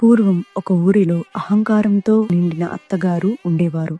పూర్వం ఒక ఊరిలో అహంకారంతో నిండిన అత్తగారు ఉండేవారు.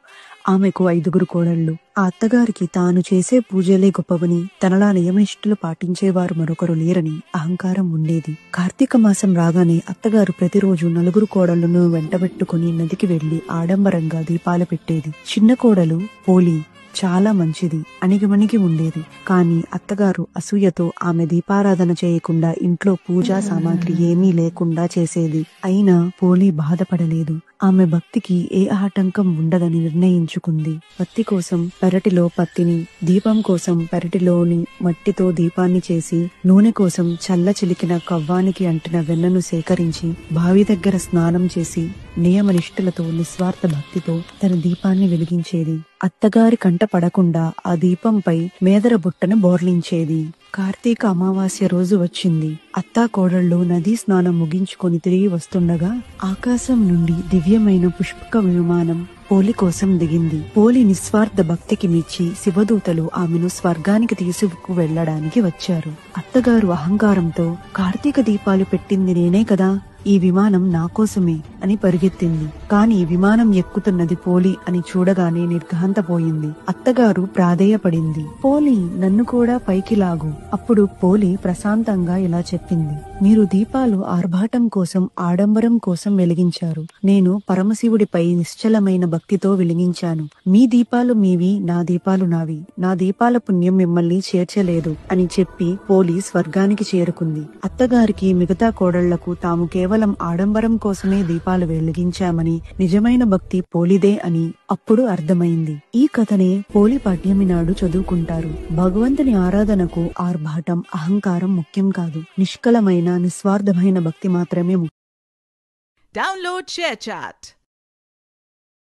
ఆమెకు 5గురు కోడళ్ళు. ఆ అత్తగారికి తాను చేసే పూజలే గొప్పవని, తనలా నియమనిష్టలు పాటించేవారు మరొకరు లేరని అహంకారం ఉండేది. కార్తీక మాసం రాగానే అత్తగారు ప్రతిరోజు 4 కోడళ్లను వెంటబెట్టుకుని నదికి వెళ్లి ఆడంబరంగా దీపాలు పెట్టేది. చిన్న కోడలు పోలి చాలా మంచిది, అణిగిమణిగి ఉండేది. కాని అత్తగారు అసూయతో ఆమె దీపారాధన చేయకుండా ఇంట్లో పూజా సామాగ్రి ఏమీ లేకుండా చేసేది. అయినా పోలి బాధపడలేదు. ఆమె భక్తికి ఏ ఆటంకం ఉండదని నిర్ణయించుకుంది. పత్తి కోసం పెరటిలో పత్తిని, దీపం కోసం పెరటిలోని మట్టితో దీపాన్ని చేసి, నూనె కోసం చల్ల చిలికిన కవ్వానికి అంటిన వెన్నను సేకరించి, బావి దగ్గర స్నానం చేసి, నియమనిష్ఠులతో నిస్వార్థ భక్తితో తన దీపాన్ని వెలిగించేది. అత్తగారి కంట పడకుండా ఆ దీపంపై మేదర బుట్టను బోర్లించేది. కార్తీక అమావాస్య రోజు వచ్చింది. అత్తా కోడళ్ళు నదీ స్నానం ముగించుకొని తిరిగి వస్తుండగా ఆకాశం నుండి దివ్యమైన పుష్పక విమానం పోలి కోసం దిగింది. పోలి నిస్వార్థ భక్తికి మెచ్చి శివదూతలు ఆమెను స్వర్గానికి తీసుకు వెళ్లడానికి వచ్చారు. అత్తగారు అహంకారంతో కార్తీక దీపాలు పెట్టింది నేనే కదా, ఈ విమానం నా కోసమే అని పరిగెత్తింది. కాని విమానం ఎక్కుతున్నది పోలి అని చూడగానే నిర్ఘాంతపోయింది. అత్తగారు ప్రాధేయపడింది, పోలి నన్ను కూడా పైకి లాగు. అప్పుడు పోలి ప్రశాంతంగా ఇలా చెప్పింది, మీరు దీపాలు ఆర్భాటం కోసం, ఆడంబరం కోసం వెలిగించారు. నేను పరమశివుడిపై నిశ్చలమైన భక్తితో వెలిగించాను. మీ దీపాలు మీవి, నా దీపాలు నావి. నా దీపాల పుణ్యం మిమ్మల్ని చేర్చలేదు అని చెప్పి పోలి స్వర్గానికి చేరుకుంది. అత్తగారికి మిగతా కోడళ్లకు తాము కేవలం ఆడంబరం కోసమే దీపాలు వెలిగించామని, నిజమైన భక్తి పోలిదే అని అప్పుడు అర్థమైంది. ఈ కథనే పోలి పాడ్యమి నాడు చదువుకుంటారు. భగవంతుని ఆరాధనకు ఆర్భాటం, అహంకారం ముఖ్యం కాదు. నిష్కలమైన నిస్వార్థమైన భక్తి మాత్రమే ముఖ్యం. Download ShareChat.